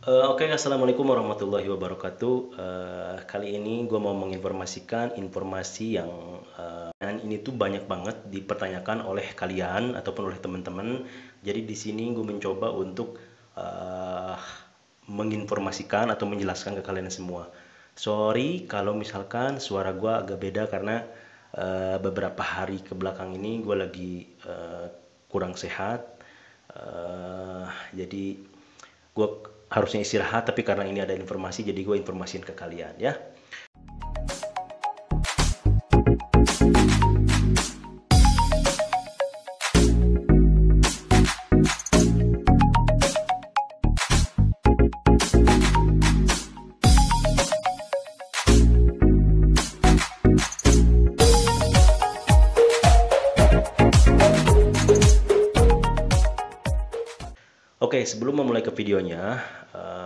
Oke, Assalamualaikum warahmatullahi wabarakatuh. Kali ini gue mau menginformasikan informasi yang ini tuh banyak banget dipertanyakan oleh kalian ataupun oleh teman-teman. Jadi di sini gue mencoba untuk eh, menginformasikan atau menjelaskan ke kalian semua. Sorry kalau misalkan suara gue agak beda karena beberapa hari ke belakang ini gue lagi kurang sehat. Eh, jadi gue harusnya istirahat tapi karena ini ada informasi jadi gue informasiin ke kalian ya. Oke, sebelum memulai ke videonya,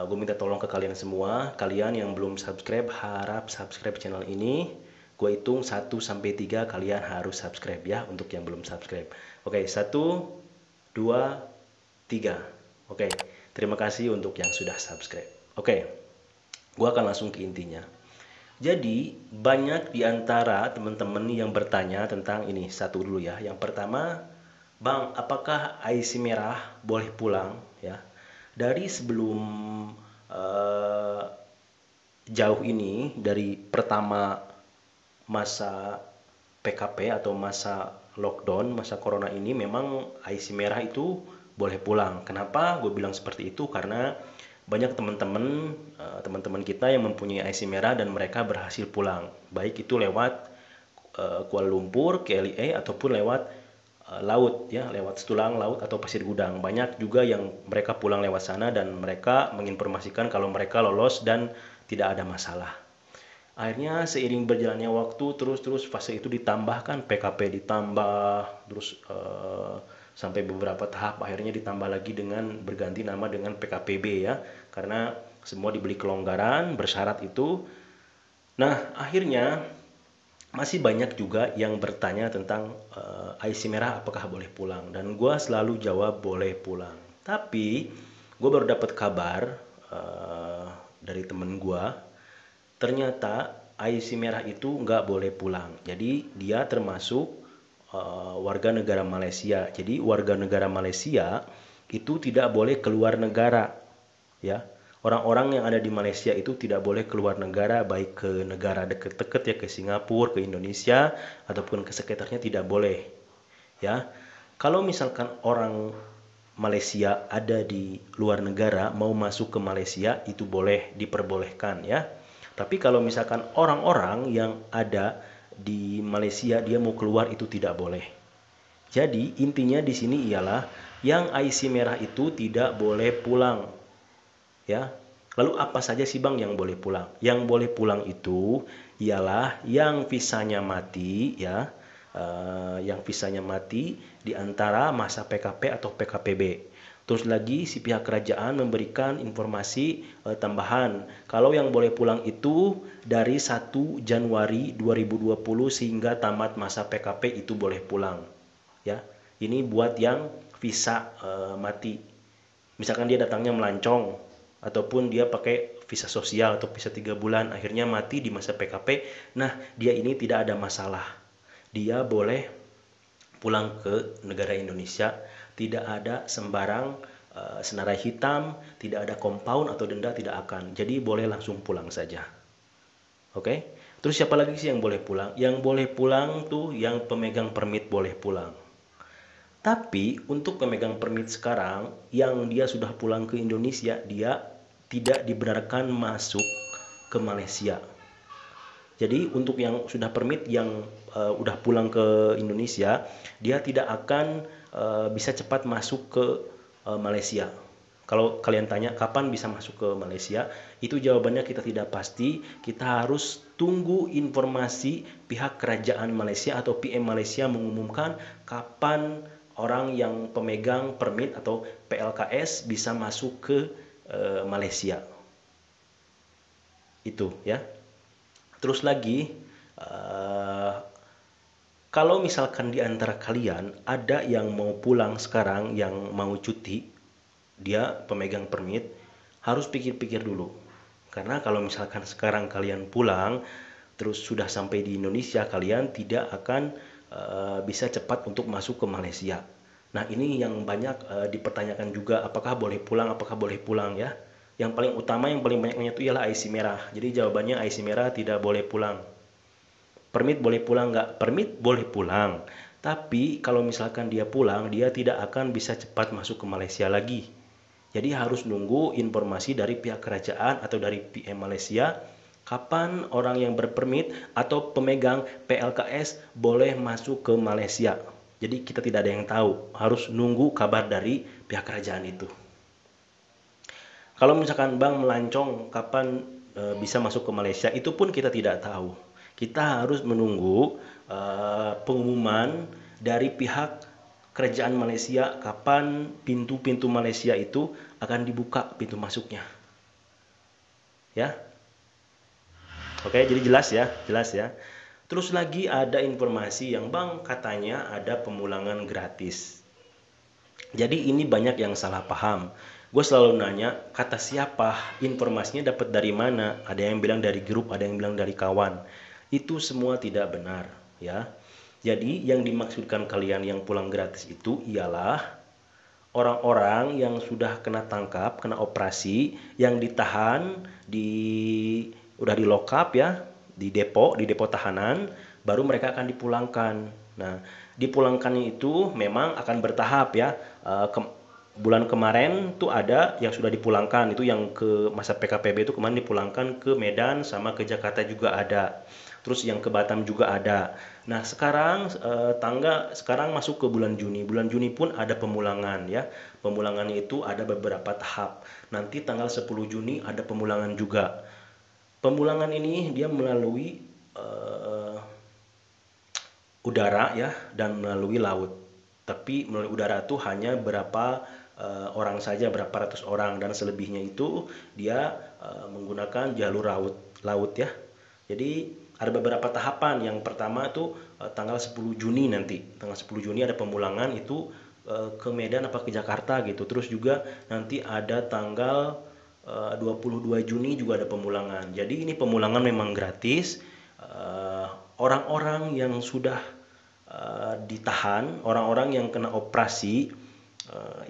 gue minta tolong ke kalian semua. Kalian yang belum subscribe, harap subscribe channel ini. Gue hitung 1 sampai 3 kalian harus subscribe ya untuk yang belum subscribe. Oke, 1, 2, 3. Oke, terima kasih untuk yang sudah subscribe. Oke, gue akan langsung ke intinya. Jadi, banyak di antara teman-teman yang bertanya tentang ini. Satu dulu ya. Yang pertama, Bang, apakah IC merah boleh pulang ya? Dari sebelum eh, jauh ini, dari pertama masa PKP atau masa lockdown, masa corona ini memang IC merah itu boleh pulang. Kenapa gue bilang seperti itu? Karena banyak teman-teman kita yang mempunyai IC merah dan mereka berhasil pulang. Baik itu lewat Kuala Lumpur, KLIA ataupun lewat laut ya, lewat Setulang laut atau Pasir Gudang. Banyak juga yang mereka pulang lewat sana dan mereka menginformasikan kalau mereka lolos dan tidak ada masalah. Akhirnya seiring berjalannya waktu terus fase itu ditambahkan, PKP ditambah terus sampai beberapa tahap akhirnya ditambah lagi dengan berganti nama dengan PKPB ya, karena semua diberi kelonggaran bersyarat itu. Nah, akhirnya masih banyak juga yang bertanya tentang IC merah apakah boleh pulang, dan gue selalu jawab boleh pulang. Tapi gue baru dapat kabar eh, dari temen gue, ternyata IC merah itu nggak boleh pulang. Jadi dia termasuk warga negara Malaysia. Jadi warga negara Malaysia itu tidak boleh keluar negara, ya. Orang-orang yang ada di Malaysia itu tidak boleh keluar negara, baik ke negara dekat-dekat ya, ke Singapura, ke Indonesia ataupun ke sekitarnya tidak boleh, ya. Kalau misalkan orang Malaysia ada di luar negara mau masuk ke Malaysia itu boleh, diperbolehkan ya. Tapi kalau misalkan orang-orang yang ada di Malaysia dia mau keluar itu tidak boleh. Jadi intinya di sini ialah yang IC merah itu tidak boleh pulang ya. Lalu apa saja sih Bang yang boleh pulang? Yang boleh pulang itu ialah yang visanya mati ya, yang visanya mati di antara masa PKP atau PKPB. Terus lagi si pihak kerajaan memberikan informasi tambahan. Kalau yang boleh pulang itu dari 1 Januari 2020 sehingga tamat masa PKP itu boleh pulang. Ya. Ini buat yang visa mati. Misalkan dia datangnya melancong ataupun dia pakai visa sosial atau visa 3 bulan akhirnya mati di masa PKP, nah dia ini tidak ada masalah, dia boleh pulang ke negara Indonesia, tidak ada sembarang senarai hitam, tidak ada compound atau denda, tidak akan, jadi boleh langsung pulang saja. Oke, terus siapa lagi sih yang boleh pulang? Yang boleh pulang tuh yang pemegang permit boleh pulang. Tapi untuk pemegang permit sekarang yang dia sudah pulang ke Indonesia, dia tidak dibenarkan masuk ke Malaysia. Jadi untuk yang sudah permit yang udah pulang ke Indonesia, dia tidak akan bisa cepat masuk ke Malaysia. Kalau kalian tanya kapan bisa masuk ke Malaysia, itu jawabannya kita tidak pasti. Kita harus tunggu informasi pihak kerajaan Malaysia atau PM Malaysia mengumumkan kapan orang yang pemegang permit atau PLKS bisa masuk ke Malaysia. Itu ya. Terus lagi, eh, kalau misalkan di antara kalian ada yang mau pulang sekarang, yang mau cuti, dia pemegang permit, harus pikir-pikir dulu. Karena kalau misalkan sekarang kalian pulang, terus sudah sampai di Indonesia, kalian tidak akan bisa cepat untuk masuk ke Malaysia. Nah, ini yang banyak dipertanyakan juga, apakah boleh pulang ya. Yang paling utama, yang paling banyaknya itu ialah IC merah. Jadi jawabannya IC merah tidak boleh pulang. Permit boleh pulang nggak? Permit boleh pulang. Tapi kalau misalkan dia pulang, dia tidak akan bisa cepat masuk ke Malaysia lagi. Jadi harus nunggu informasi dari pihak kerajaan atau dari PM Malaysia kapan orang yang berpermit atau pemegang PLKS boleh masuk ke Malaysia. Jadi kita tidak ada yang tahu, harus nunggu kabar dari pihak kerajaan itu. Kalau misalkan Bang melancong kapan bisa masuk ke Malaysia, itu pun kita tidak tahu. Kita harus menunggu pengumuman dari pihak kerajaan Malaysia kapan pintu-pintu Malaysia itu akan dibuka pintu masuknya. Ya. Oke, jadi jelas ya. Terus lagi ada informasi yang Bang katanya ada pemulangan gratis. Jadi ini banyak yang salah paham. Gue selalu nanya, kata siapa, informasinya dapat dari mana? Ada yang bilang dari grup, ada yang bilang dari kawan. Itu semua tidak benar, ya. Jadi yang dimaksudkan kalian yang pulang gratis itu ialah orang-orang yang sudah kena tangkap, kena operasi, yang ditahan udah di lock up ya, di depo tahanan, baru mereka akan dipulangkan. Nah, dipulangkannya itu memang akan bertahap ya. Bulan kemarin tuh ada yang sudah dipulangkan, itu yang ke masa PKPB itu kemarin dipulangkan ke Medan sama ke Jakarta juga ada. Terus yang ke Batam juga ada. Nah, sekarang sekarang masuk ke bulan Juni. Bulan Juni pun ada pemulangan ya. Pemulangannya itu ada beberapa tahap. Nanti tanggal 10 Juni ada pemulangan juga. Pemulangan ini dia melalui udara ya dan melalui laut. Tapi melalui udara itu hanya berapa orang saja, berapa ratus orang, dan selebihnya itu dia menggunakan jalur laut ya. Jadi ada beberapa tahapan. Yang pertama itu tanggal 10 Juni nanti. Tanggal 10 Juni ada pemulangan itu ke Medan apa ke Jakarta gitu. Terus juga nanti ada tanggal 22 Juni juga ada pemulangan. Jadi ini pemulangan memang gratis. Orang-orang yang sudah ditahan, orang-orang yang kena operasi,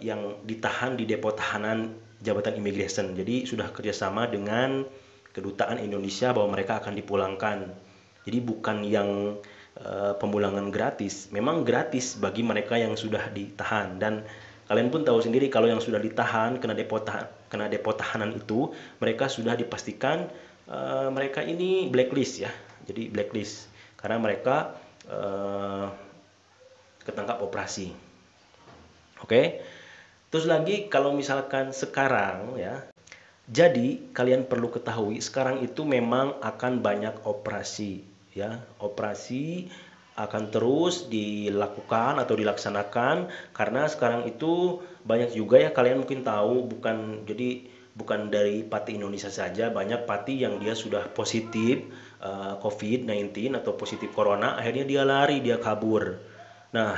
yang ditahan di depo tahanan Jabatan Imigresen. Jadi sudah kerjasama dengan Kedutaan Indonesia bahwa mereka akan dipulangkan. Jadi bukan yang pemulangan gratis. Memang gratis bagi mereka yang sudah ditahan. Dan kalian pun tahu sendiri kalau yang sudah ditahan kena depo tahanan itu, mereka sudah dipastikan mereka ini blacklist ya. Jadi blacklist karena mereka ketangkap operasi. Oke. Terus lagi kalau misalkan sekarang ya, jadi kalian perlu ketahui sekarang itu memang akan banyak operasi ya. Operasi akan terus dilakukan atau dilaksanakan karena sekarang itu banyak juga ya, kalian mungkin tahu, bukan dari Pati Indonesia saja, banyak Pati yang dia sudah positif COVID-19 atau positif corona, akhirnya dia lari, dia kabur. Nah,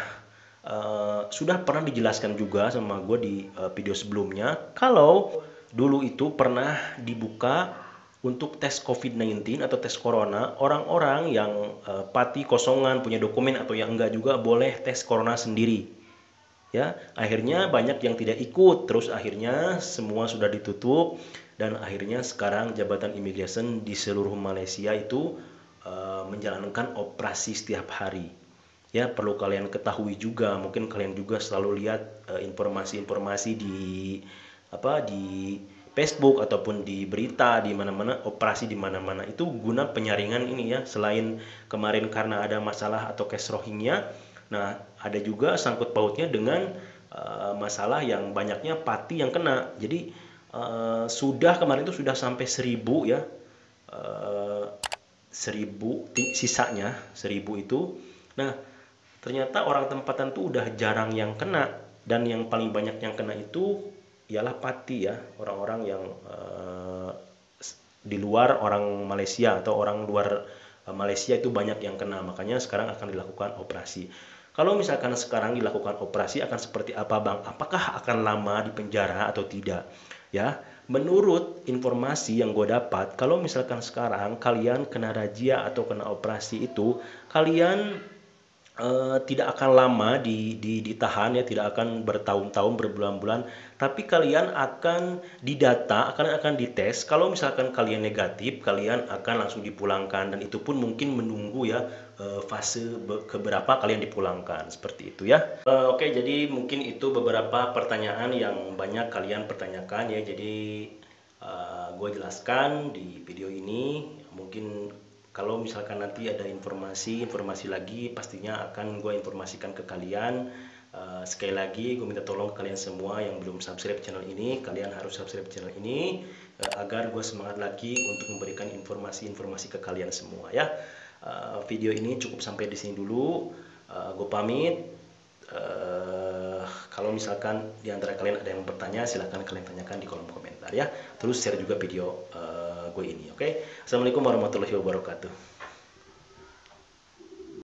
sudah pernah dijelaskan juga sama gue di video sebelumnya kalau dulu itu pernah dibuka untuk tes COVID-19 atau tes corona, orang-orang yang Pati kosongan punya dokumen atau yang enggak juga boleh tes corona sendiri. Ya, akhirnya banyak yang tidak ikut, terus akhirnya semua sudah ditutup, dan akhirnya sekarang Jabatan Imigresen di seluruh Malaysia itu menjalankan operasi setiap hari. Ya, perlu kalian ketahui juga, mungkin kalian juga selalu lihat informasi-informasi di Facebook ataupun di berita di mana-mana, operasi di mana-mana itu guna penyaringan ini ya. Selain kemarin karena ada masalah atau case Rohingya, nah ada juga sangkut pautnya dengan masalah yang banyaknya Pati yang kena. Jadi sudah kemarin itu sudah sampai 1000 ya, 1000 sisanya 1000 itu. Nah, ternyata orang tempatan tuh udah jarang yang kena, dan yang paling banyak yang kena itu ialah Pati ya, orang-orang yang di luar orang Malaysia atau orang luar Malaysia itu banyak yang kena. Makanya sekarang akan dilakukan operasi. Kalau misalkan sekarang dilakukan operasi akan seperti apa Bang? Apakah akan lama di penjara atau tidak? Ya, menurut informasi yang gue dapat, kalau misalkan sekarang kalian kena razia atau kena operasi itu, kalian tidak akan lama ditahan ya, tidak akan bertahun-tahun, berbulan-bulan, tapi kalian akan didata, akan dites. Kalau misalkan kalian negatif, kalian akan langsung dipulangkan, dan itu pun mungkin menunggu ya fase keberapa kalian dipulangkan, seperti itu ya. Oke, jadi mungkin itu beberapa pertanyaan yang banyak kalian pertanyakan ya. Jadi gue jelaskan di video ini. Mungkin kalau misalkan nanti ada informasi lagi, pastinya akan gue informasikan ke kalian. Sekali lagi gue minta tolong ke kalian semua yang belum subscribe channel ini, kalian harus subscribe channel ini agar gue semangat lagi untuk memberikan informasi-informasi ke kalian semua ya. Video ini cukup sampai di sini dulu. Gue pamit. Kalau misalkan di antara kalian ada yang bertanya, silahkan kalian tanyakan di kolom komentar ya. Terus share juga video gue ini, oke? Assalamualaikum warahmatullahi wabarakatuh.